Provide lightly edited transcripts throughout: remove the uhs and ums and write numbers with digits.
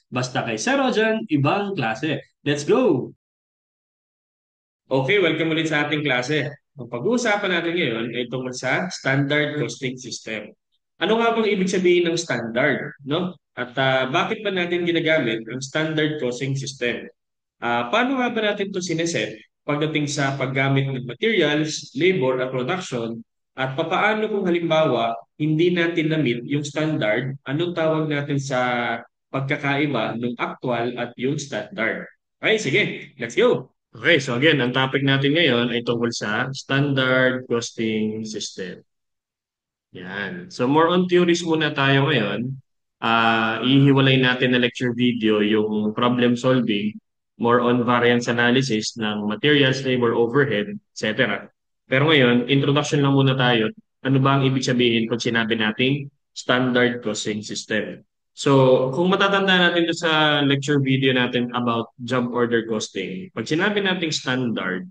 Basta kay Sir Rojan, ibang klase. Let's go! Okay, welcome ulit sa ating klase. Ang pag-uusapan natin ngayon ay tungkol sa standard costing system. Ano nga bang ibig sabihin ng standard, no? At bakit ba natin ginagamit ang standard costing system? Paano nga ba natin ito sineset pagdating sa paggamit ng materials, labor at production? At papaano kung halimbawa hindi natin na-meet yung standard, anong tawag natin sa pagkakaiba ng actual at yung standard? Okay, sige, let's go! Okay, so again, ang topic natin ngayon ay tungkol sa standard costing system. Yan. So more on theories muna tayo ngayon. Ihiwalay natin na lecture video yung problem solving, more on variance analysis ng materials, labor, overhead, etc. Pero ngayon, introduction lang muna tayo. Ano ba ang ibig sabihin pag sinabi nating standard costing system? So, kung matatanda natin doon sa lecture video natin about job order costing, pag sinabi nating standard,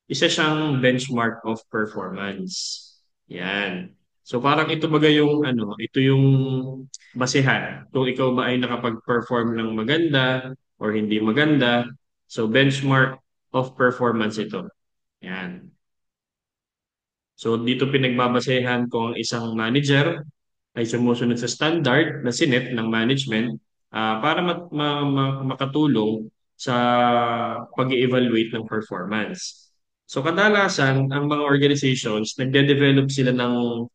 isa siyang benchmark of performance. Yan. So parang ito baga yung ito yung basehan kung ikaw ba ay nakapag-perform ng maganda or hindi maganda. So benchmark of performance ito. Yan. So dito pinagbabasehan kung ang isang manager ay sumusunod sa standard na sinet ng management para makatulong sa pag-evaluate ng performance. So kadalasan, ang mga organizations, nagde-develop sila ng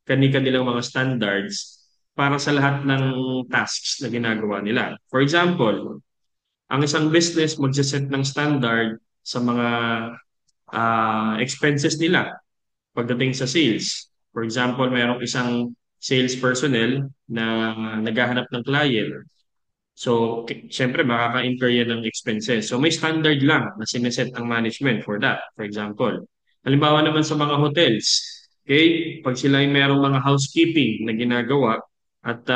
kani-kanilang mga standards para sa lahat ng tasks na ginagawa nila. For example, ang isang business magsiset ng standard sa mga expenses nila pagdating sa sales. For example, mayroong isang sales personnel na naghahanap ng client. So, syempre, makaka-incur yan ng expenses. So, may standard lang na sineset ang management for that. For example, halimbawa naman sa mga hotels, okay, pag sila ay merong mga housekeeping na ginagawa, at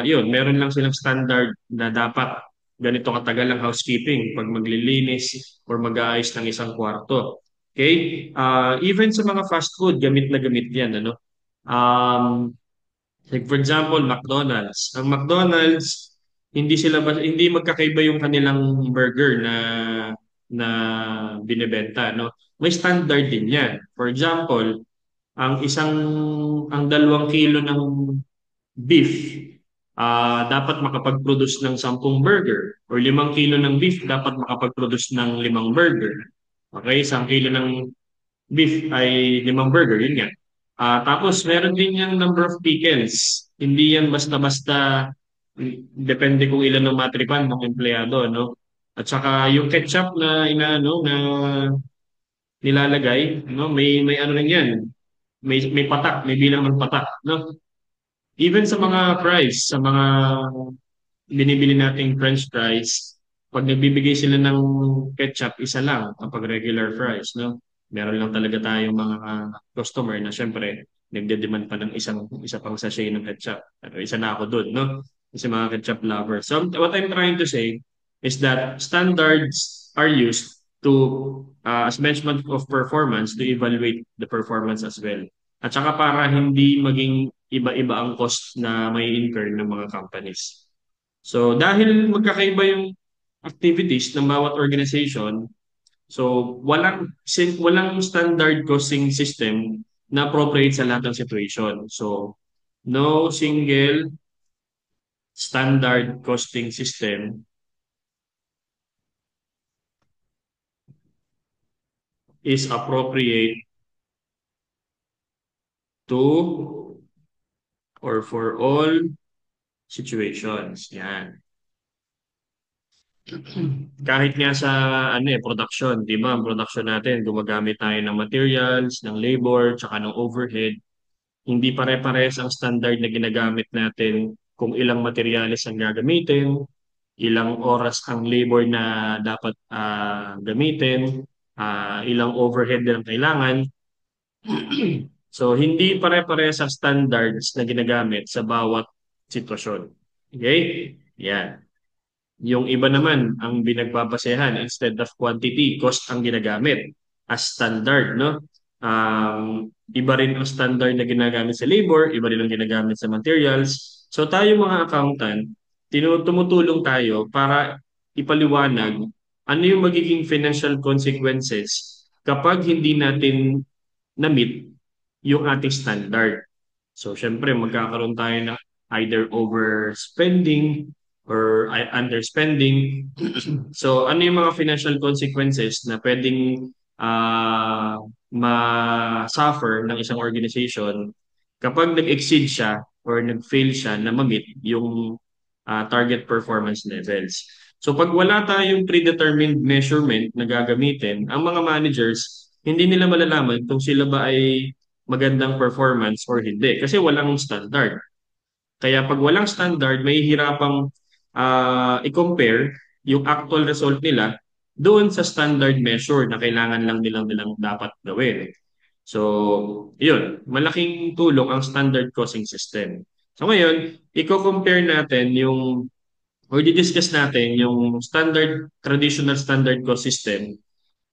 yun, meron lang silang standard na dapat ganito katagal ang housekeeping pag maglilinis or mag-aayos ng isang kwarto. Okay? Even sa mga fast food, gamit na gamit yan. Ano? Um, like for example, McDonald's. Ang McDonald's, hindi magkakaiba yung kanilang burger na binebenta, no? May standard din 'yan. For example, ang isang ang 2 kilo ng beef dapat makapag-produce ng 10 burger or 5 kilo ng beef dapat makapag-produce ng 5 burger. Okay, 1 kilo ng beef ay 5 burger, yun nga. Tapos meron din yung number of pickles. Hindi yan basta-basta depende kung ilan ang matripan ng empleyado, no? At saka yung ketchup na na nilalagay, no? May ano rin yan. May patak, may bilang ng patak, no? Even sa mga fries, sa mga binibili nating french fries, pag nagbibigay sila ng ketchup, isa lang kapag regular fries, no? Meron lang talaga tayong mga customer na syempre nagde-demand pa ng isa pang sachet ng ketchup. Pero isa na ako doon, no? Kasi mga ketchup lovers. So what I'm trying to say is that standards are used to as measurement of performance to evaluate the performance as well. At saka para hindi maging iba-iba ang cost na may incur ng mga companies. So dahil magkakaiba yung activities ng bawat organization, so walang standard costing system na appropriate sa lahat ng situation. So no single standard costing system is appropriate to or for all situations. Yan. Kahit nga sa production, 'di ba? Ang production natin, gumagamit tayo ng materials, ng labor, tsaka ng overhead. Hindi pare-pares ang standard na ginagamit natin kung ilang materyales ang gagamitin, ilang oras ang labor na dapat gamitin, ilang overhead na kailangan. So, hindi pare-pares ang standards na ginagamit sa bawat sitwasyon. Okay? Yan. Yung iba naman, ang binagbabasehan, instead of quantity, cost ang ginagamit as standard, no? Iba rin ang standard na ginagamit sa labor, iba rin ang ginagamit sa materials. So tayo mga accountant, tumutulong tayo para ipaliwanag ano yung magiging financial consequences kapag hindi natin na-meet yung ating standard. So, syempre, magkakaroon tayo ng either overspending or underspending. So, ano yung mga financial consequences na pwedeng ma-suffer ng isang organization kapag nag-exceed siya or nag-fail siya na ma-meet yung target performance levels. So pag wala tayong predetermined measurement na gagamitin, ang mga managers, hindi nila malalaman kung sila ba ay magandang performance or hindi kasi walang standard. Kaya pag walang standard, may hirapang i-compare yung actual result nila doon sa standard measure na kailangan lang nilang dapat gawin. So, yun, malaking tulong ang standard costing system. So ngayon, i-compare natin yung or di-discuss natin yung traditional standard cost system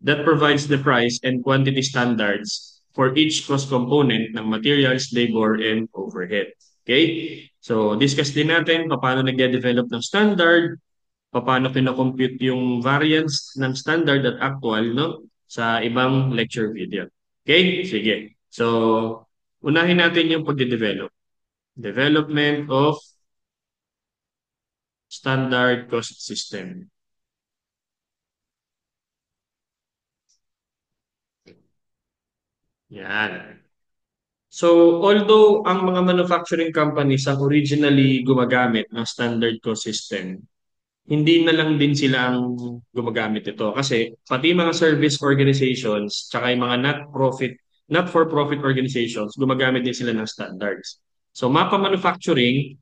that provides the price and quantity standards for each cost component ng materials, labor, and overhead. Okay? So, discuss din natin paano nag-develop ng standard, paano kinocompute yung variance ng standard at actual no, sa ibang lecture video. Okay? Sige. So, unahin natin yung pagde-develop. Development of standard cost system. Yan. So, although ang mga manufacturing companies ang originally gumagamit ng standard cost system, hindi na lang din sila ang gumagamit ito kasi pati mga service organizations tsaka yung mga not-for-profit organizations, gumagamit din sila ng standards. So, mapa manufacturing,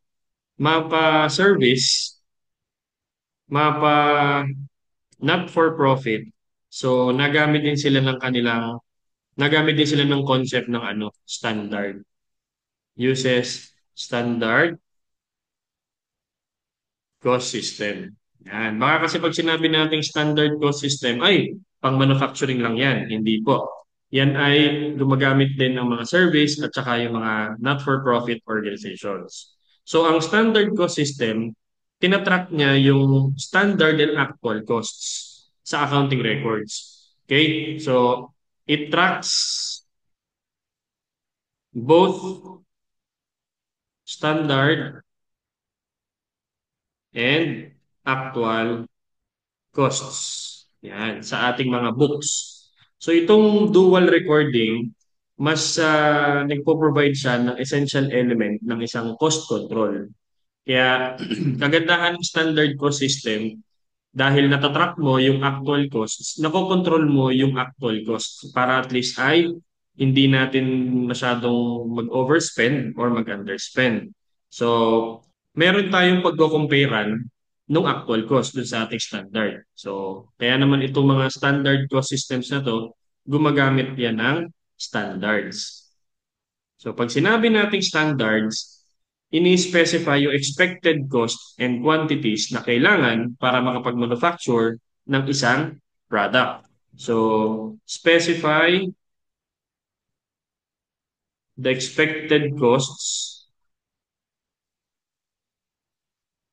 mapa service, mapa not-for-profit. So, nagamit din sila ng concept ng standard. Uses standard cost system. Yan. Baka kasi pag sinabi nating standard cost system, ay, pang manufacturing lang yan. Hindi po. Yan ay gumagamit din ng mga service at saka yung mga not-for-profit organizations. So, ang standard cost system, tinatrack niya yung standard and actual costs sa accounting records. Okay? So, it tracks both standard and actual costs. Yan, sa ating mga books. So itong dual recording, mas nagpo-provide siya ng essential element ng isang cost control. Kaya kagandahan ng standard cost system, dahil natatrack mo yung actual costs, nakokontrol mo yung actual costs para at least ay hindi natin masyadong mag-overspend or mag-underspend. So, meron tayong pagko-comparean ng actual cost dun sa ating standard. So, kaya naman itong mga standard cost systems na to, gumagamit yan ng standards. So, pag sinabi nating standards, ini-specify yung expected cost and quantities na kailangan para makapag-manufacture ng isang product. So, specify the expected costs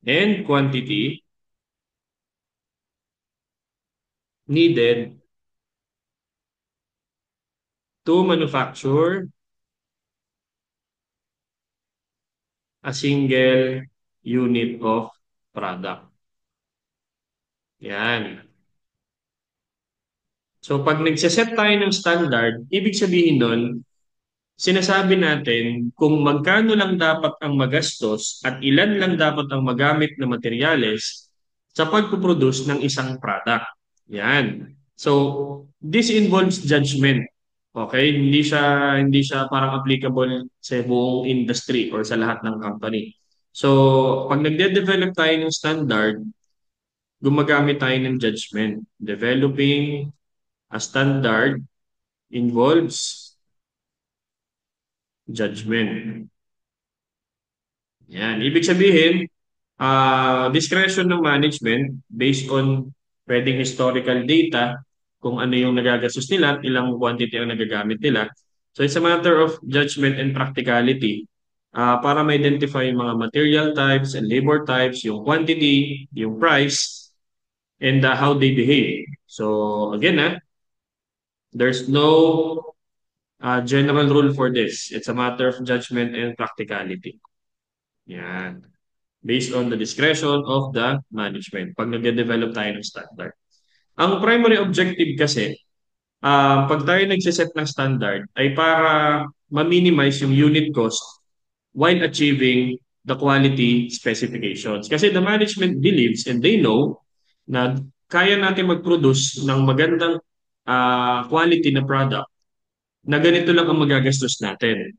and quantity needed to manufacture a single unit of product. Yan. So pag nagsiset tayo ng standard, ibig sabihin nun, sinasabi natin kung magkano lang dapat ang magastos at ilan lang dapat ang magamit na materyales sa pagpuproduce ng isang product. Yan. So, this involves judgment. Okay? Hindi siya parang applicable sa buong industry or sa lahat ng company. So, pag nagde-develop tayo ng standard, gumagamit tayo ng judgment. Developing a standard involves judgment. Yan. Ibig sabihin, discretion ng management based on pwedeng historical data kung ano yung nagagastos nila, ilang quantity ang nagagamit nila. So it's a matter of judgment and practicality para ma-identify yung mga material types and labor types, yung quantity, yung price, and how they behave. So again, there's no general rule for this. It's a matter of judgment and practicality. Yan. Based on the discretion of the management pag nagde-develop tayo ng standard. Ang primary objective kasi, pag tayo nagsiset ng standard, ay para ma-minimize yung unit cost while achieving the quality specifications. Kasi the management believes and they know na kaya natin mag-produce ng magandang quality na product na ganito lang ang magagastos natin.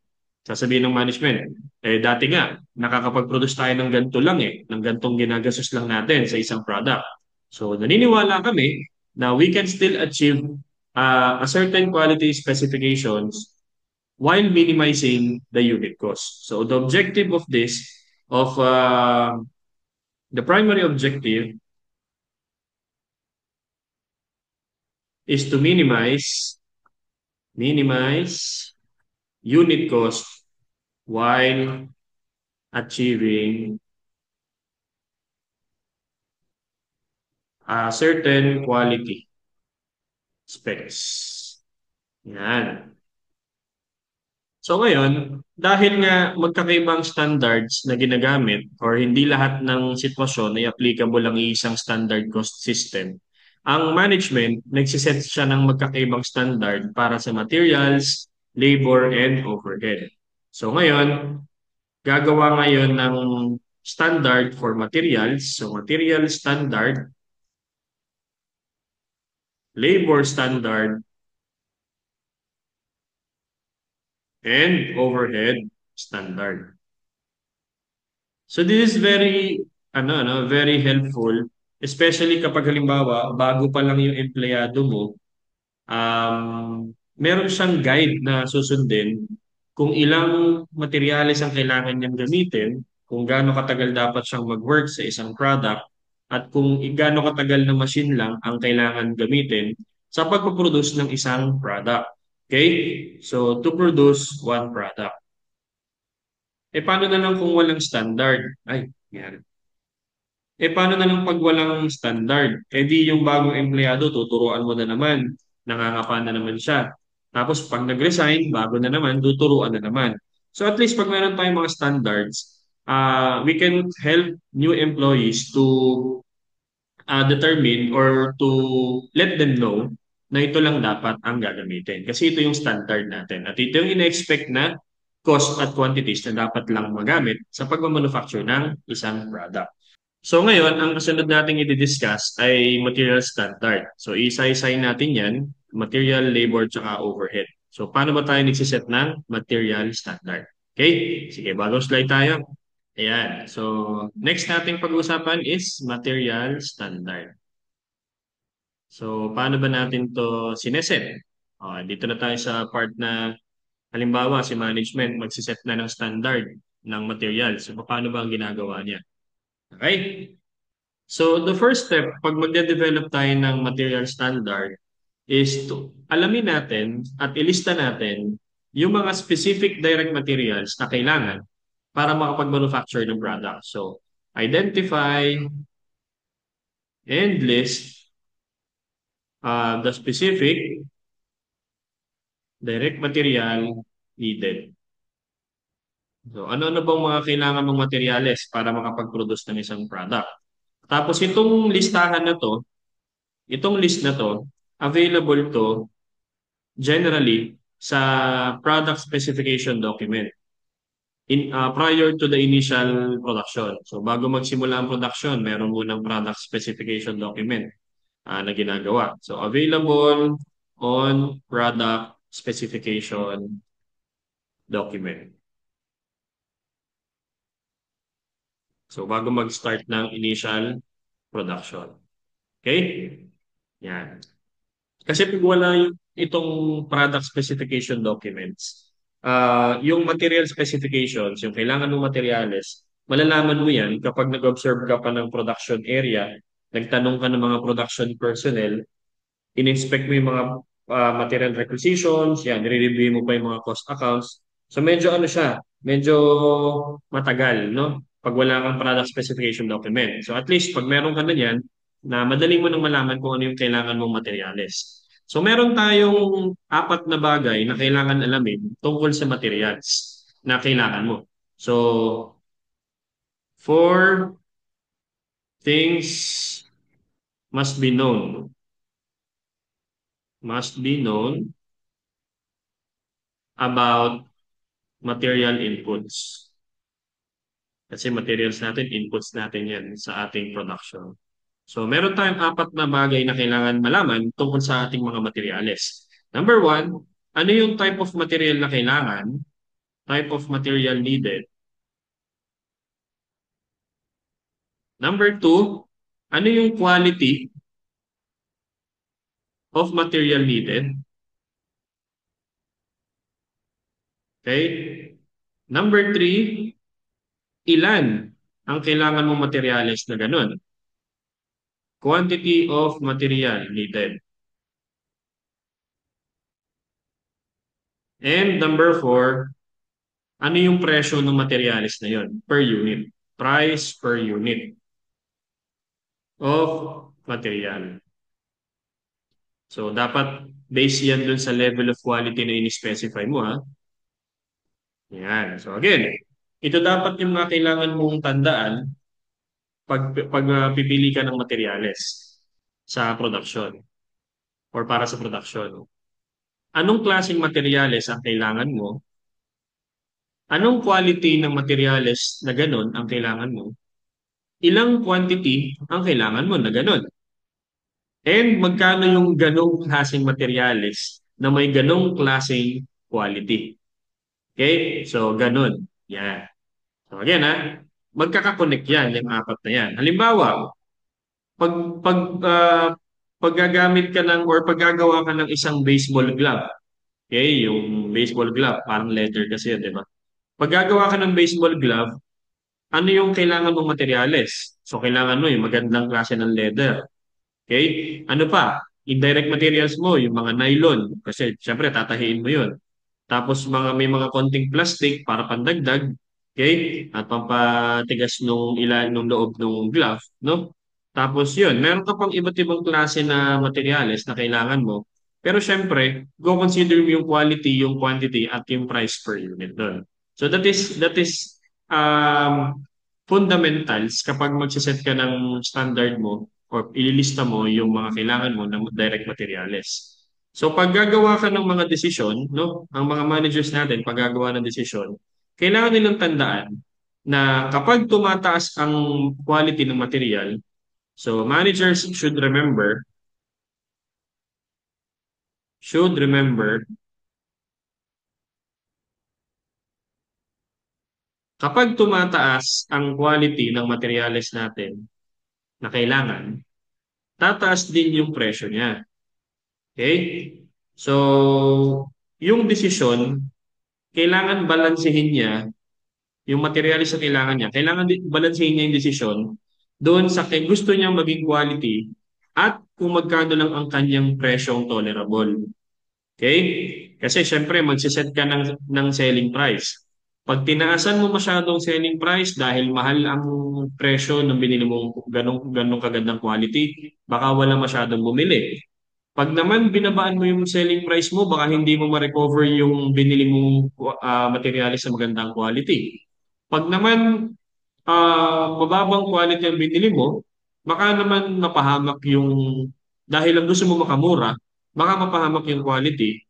Sasabihin ng management, dati nga, nakakapag-produce tayo ng ganito lang ng gantong ginagastos lang natin sa isang product. So naniniwala kami na we can still achieve a certain quality specifications while minimizing the unit cost. So the objective of this, of the primary objective is to minimize unit cost while achieving a certain quality specs. Yan. So ngayon, dahil nga magkakaibang standards na ginagamit or hindi lahat ng sitwasyon ay applicable ang isang standard cost system, ang management nagsiset siya ng magkakaibang standard para sa materials, labor, and overhead. So ngayon, gagawa ngayon ng standard for materials. So material standard, labor standard, and overhead standard. So this is very helpful, especially kapag halimbawa bago pa lang yung empleyado mo, meron siyang guide na susundin kung ilang materyales ang kailangan niyang gamitin, kung gaano katagal dapat siyang mag-work sa isang product, at kung gaano katagal na machine lang ang kailangan gamitin sa pagpaproduce ng isang product. Okay? So, to produce one product. Paano na lang kung walang standard? Ay, yan. Paano na lang pag walang standard? Di yung bagong empleyado, tuturuan mo na naman. Nangangapa na naman siya. Tapos pag nag-resign, bago na naman, tuturuan na naman. So at least pag meron tayong mga standards, we can help new employees to determine or to let them know na ito lang dapat ang gagamitin. Kasi ito yung standard natin. At ito yung ina-expect na cost at quantities na dapat lang magamit sa pagmamanufacture ng isang product. So ngayon, ang kasunod nating i-discuss ay material standard. So isa-isay natin yan, material, labor, tsaka overhead. So paano ba tayo nagsiset ng material standard? Okay? Sige, bagong slide tayo. Ayan. So next nating pag-uusapan is material standard. So paano ba natin to sineset? Dito na tayo sa part na halimbawa si management magsiset na ng standard ng material. So paano ba ang ginagawa niya? Okay? So the first step, pag magde-develop tayo ng material standard, is to alamin natin at ilista natin yung mga specific direct materials na kailangan para makapag-manufacture ng product. So, identify and list the specific direct material needed. So, ano-ano bang mga kailangan mong materyales para makapag-produce ng isang product? Tapos itong listahan na to, itong list na to, available to generally sa product specification document prior to the initial production. So bago magsimula ang production, meron munang product specification document na ginagawa. So available on product specification document. So bago mag-start ng initial production. Okay? Yan. Kasi pag wala itong product specification documents, yung material specifications, yung kailangan ng materials, malalaman mo yan kapag nag-observe ka pa ng production area, nagtanong ka ng mga production personnel, in-inspect mo yung mga material requisitions, yan, nire-review mo pa yung mga cost accounts. So medyo ano siya, medyo matagal, no? Pag wala kang product specification document. So at least pag meron ka na yan, na madali mo nang malaman kung ano yung kailangan mong materyales. So meron tayong apat na bagay na kailangan alamin tungkol sa materials na kailangan mo. So, four things must be known. Must be known about material inputs. Kasi materials natin, inputs natin yan sa ating production. So, meron tayong apat na bagay na kailangan malaman tungkol sa ating mga materials. Number one, ano yung type of material na kailangan? Type of material needed. Number two, ano yung quality of material needed? Okay? Number three, ilan ang kailangan mong materials na ganun? Quantity of material needed. And number four, ano yung presyo ng materials na yun per unit? Price per unit of material. So, dapat base yan dun sa level of quality na in-specify mo, ha? Yan. So, again, ito dapat yung mga kailangan mong tandaan pag pipili ka ng materyales sa production or para sa production. Anong klaseng materyales ang kailangan mo? Anong quality ng materyales na ganun ang kailangan mo? Ilang quantity ang kailangan mo na ganun? And magkano yung ganong klaseng materyales na may ganong klaseng quality? Okay? So, ganun. Yan. So, again, magkakakonect yan, yung apat na yan. Halimbawa, pag pag ah, paggagamit ka ng or paggagawa ka ng isang baseball glove, okay, yung baseball glove, parang leather kasi yun, di ba? Paggagawa ka ng baseball glove, ano yung kailangan mong materyales? So, kailangan mo yung magandang klase ng leather. Okay? Ano pa? Indirect materials mo, yung mga nylon. Kasi, syempre, tatahiin mo yun. Tapos may mga konting plastic para pandagdag, okay? At pampatigas nung loob ng glove, no? Tapos yun, meron ka pang iba't ibang klase na materyales na kailangan mo. Pero syempre, go consider mo yung quality, yung quantity, at yung price per unit doon. So that is fundamentals kapag magsiset ka ng standard mo or ililista mo yung mga kailangan mo ng direct materials. So pag gagawa ka ng mga desisyon, no, ang mga managers natin pag gagawa ng desisyon, kailangan nilang tandaan na kapag tumataas ang quality ng material, so managers should remember kapag tumataas ang quality ng materials natin na kailangan, tataas din yung presyo niya. Okay? So, yung desisyon, kailangan balansehin niya yung materials na kailangan niya. Kailangan balansehin niya yung desisyon doon sa gusto niyang maging quality at kung magkano lang ang kanyang presyong tolerable. Okay? Kasi syempre, magsiset ka ng selling price. Pag tinaasan mo masyadong selling price dahil mahal ang presyo ng binili mong ganong kagandang quality, baka wala masyadong bumili. Pag naman binabaan mo yung selling price mo, baka hindi mo ma-recover yung binili mong materialis sa magandang quality. Pag naman mababang quality ang binili mo, baka naman mapahamak yung, dahil lang gusto mo makamura, baka mapahamak yung quality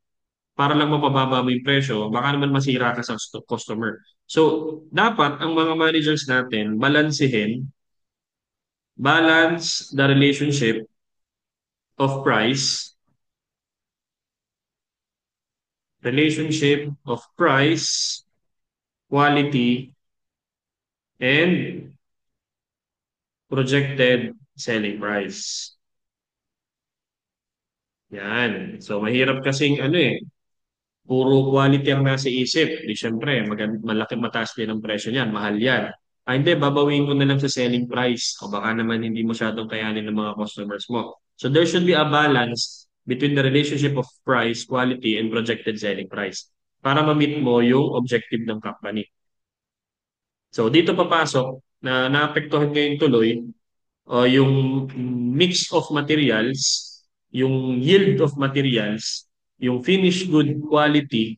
para lang mapababa mo yung presyo, baka naman masira ka sa customer. So, dapat ang mga managers natin, balance the relationship of price, quality, and projected selling price. Yan. So, mahirap kasing puro quality ang nasa isip. Di syempre, malaki mataas din ang presyo niyan. Mahal yan. Hindi, babawin mo na lang sa selling price. O baka naman hindi masyadong kayanin ng mga customers mo. So, there should be a balance between the relationship of price, quality, and projected selling price para ma-meet mo yung objective ng company. So dito papasok na naapektuhan ngayon tuloy yung mix of materials, yung yield of materials, yung finished good quality,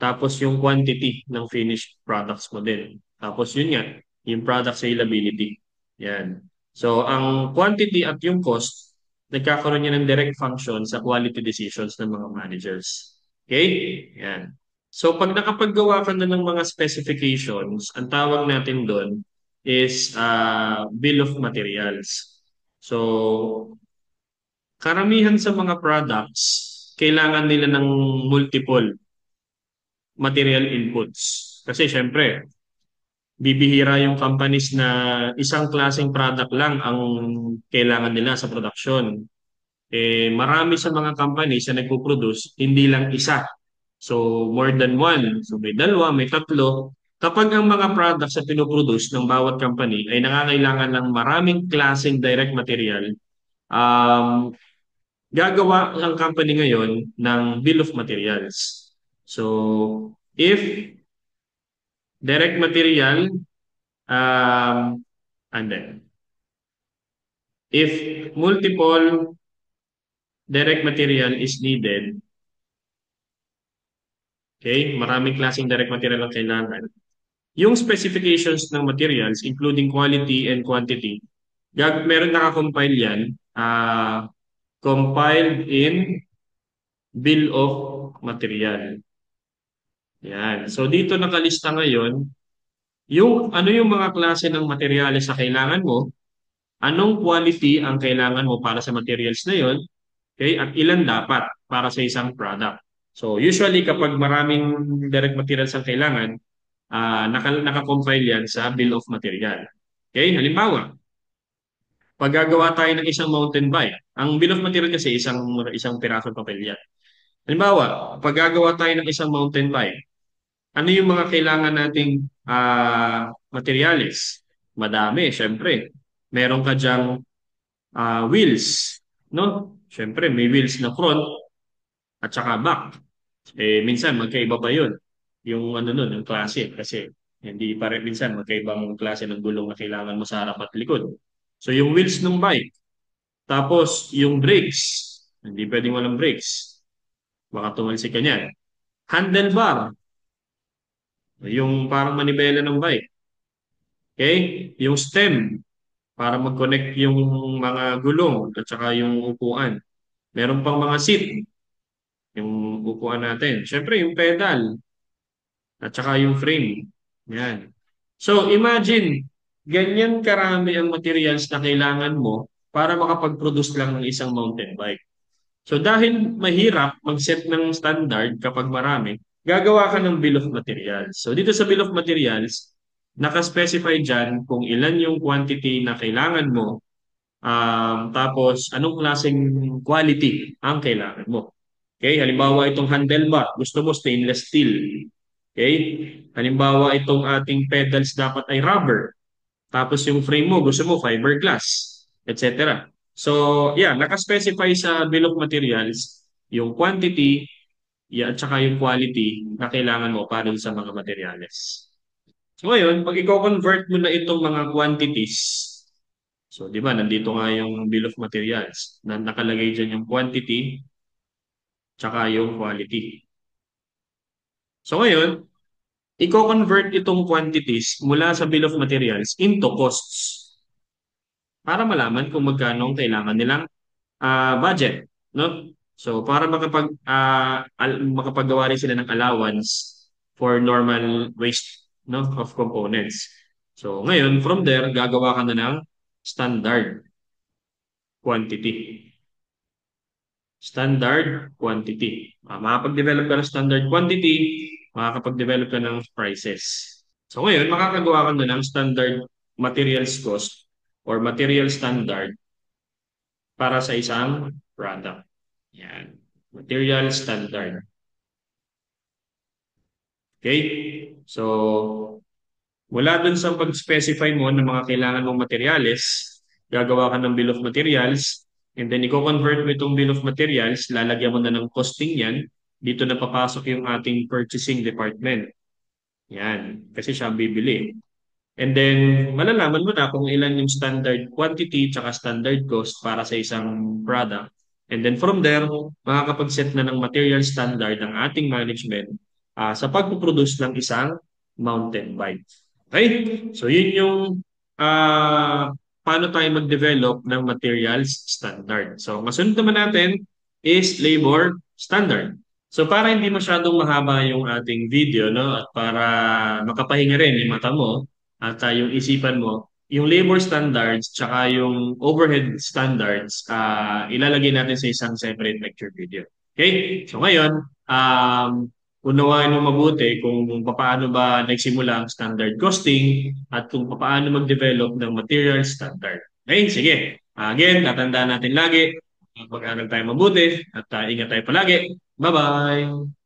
tapos yung quantity ng finished products mo din. Tapos yun nga, yung product saleability. Yan. So ang quantity at yung cost, nagkakaroon yan ng direct function sa quality decisions ng mga managers. Okay? Yan. So pag nakapaggawa ka na ng mga specifications, ang tawag natin doon is bill of materials. So karamihan sa mga products, kailangan nila ng multiple material inputs. Kasi syempre, bibihira yung companies na isang klaseng product lang ang kailangan nila sa production. Marami sa mga companies na nagpo-produce, hindi lang isa. So, more than one. So, may dalawa, may tatlo. Kapag ang mga products na pinoproduce ng bawat company ay nangangailangan ng maraming klaseng direct material, um, gagawa ang company ngayon ng bill of materials. So, if direct material, and then, if multiple direct material is needed, okay, maraming klaseng direct material ang kailangan. Yung specifications ng materials, including quality and quantity, meron nakakompile yan, compiled in bill of material. Yan. So dito nakalista ngayon, yung mga klase ng materyales na kailangan mo, anong quality ang kailangan mo para sa materials na yon, okay, at ilan dapat para sa isang product. So usually kapag maraming direct materials ang kailangan, naka-compile yan sa bill of material. Okay, halimbawa, pag gagawa tayo ng isang mountain bike, ang bill of material kasi isang pirasong papel yan. Halimbawa, pag gagawa tayo ng isang mountain bike, ano yung mga kailangan nating materyales? Madami, syempre. Meron ka diyang wheels, no? Syempre, may wheels na front at saka back. Minsan magkaiba pa 'yun. Yung ano nun, yung klase kasi hindi pare minsan magkaibang klase ng gulong na kailangan mo sa harap at likod. So yung wheels ng bike, tapos yung brakes, hindi pwedeng walang brakes. Baka tumalsik ka niyan. Handlebar, yung parang manibela ng bike. Okay? Yung stem, para mag-connect yung mga gulong at saka yung upuan. Meron pang mga seat, yung upuan natin. Siyempre, yung pedal at saka yung frame. Yan. So, imagine, ganyan karami ang materials na kailangan mo para makapag-produce lang ng isang mountain bike. So, dahil mahirap mag-set ng standard kapag marami, gagawa ka ng bill of materials. So, dito sa bill of materials, nakaspecify dyan kung ilan yung quantity na kailangan mo. Tapos, anong klaseng quality ang kailangan mo? Okay, halimbawa itong handlebar, gusto mo stainless steel. Okay, halimbawa itong ating pedals dapat ay rubber. Tapos yung frame mo, gusto mo fiberglass, etc. So, yeah, nakaspecify sa bill of materials yung quantity, yeah, at saka yung quality na kailangan mo para sa mga materials. So ngayon, pag i-convert mo na itong mga quantities, so, di ba, nandito nga yung bill of materials na nakalagay dyan yung quantity tsaka yung quality. So, ngayon, i-convert itong quantities mula sa bill of materials into costs para malaman kung magkano ang kailangan nilang budget, no? So, para makapaggawa rin sila ng allowance for normal waste, no, of components. So, ngayon, from there, gagawa ka na ng standard quantity. Standard quantity. Makakapag-develop ka ng standard quantity, makakapag-develop ka ng prices. So ngayon, makakagawa ka na ng standard materials cost or material standard para sa isang product. Yan. Material standard. Okay? So, mula dun sa pag-specify mo ng mga kailangan mong materials, gagawa ka ng bill of materials, and then i-convert mo itong bill of materials, lalagyan mo na ng costing yan, dito na papasok yung ating purchasing department. Yan, kasi siya ang bibili. And then, malalaman mo na kung ilan yung standard quantity tsaka standard cost para sa isang product. And then from there, makakapag-set na ng material standard ang ating management sa pagpuproduce ng isang mountain bike. Okay? So, yun yung paano tayo mag-develop ng materials standard. So, masunod naman natin is labor standard. So, para hindi masyadong mahaba yung ating video, no? At para makapahinga rin yung mata mo, at yung isipan mo, yung labor standards tsaka yung overhead standards, ilalagay natin sa isang separate lecture video. Okay? So ngayon, unawain mo mabuti kung paano ba nagsimula ang standard costing at kung paano mag-develop ng material standard. Okay? Sige. Again, tatandaan natin lagi, mag-aaral tayo mabuti at ingat tayo palagi. Bye-bye!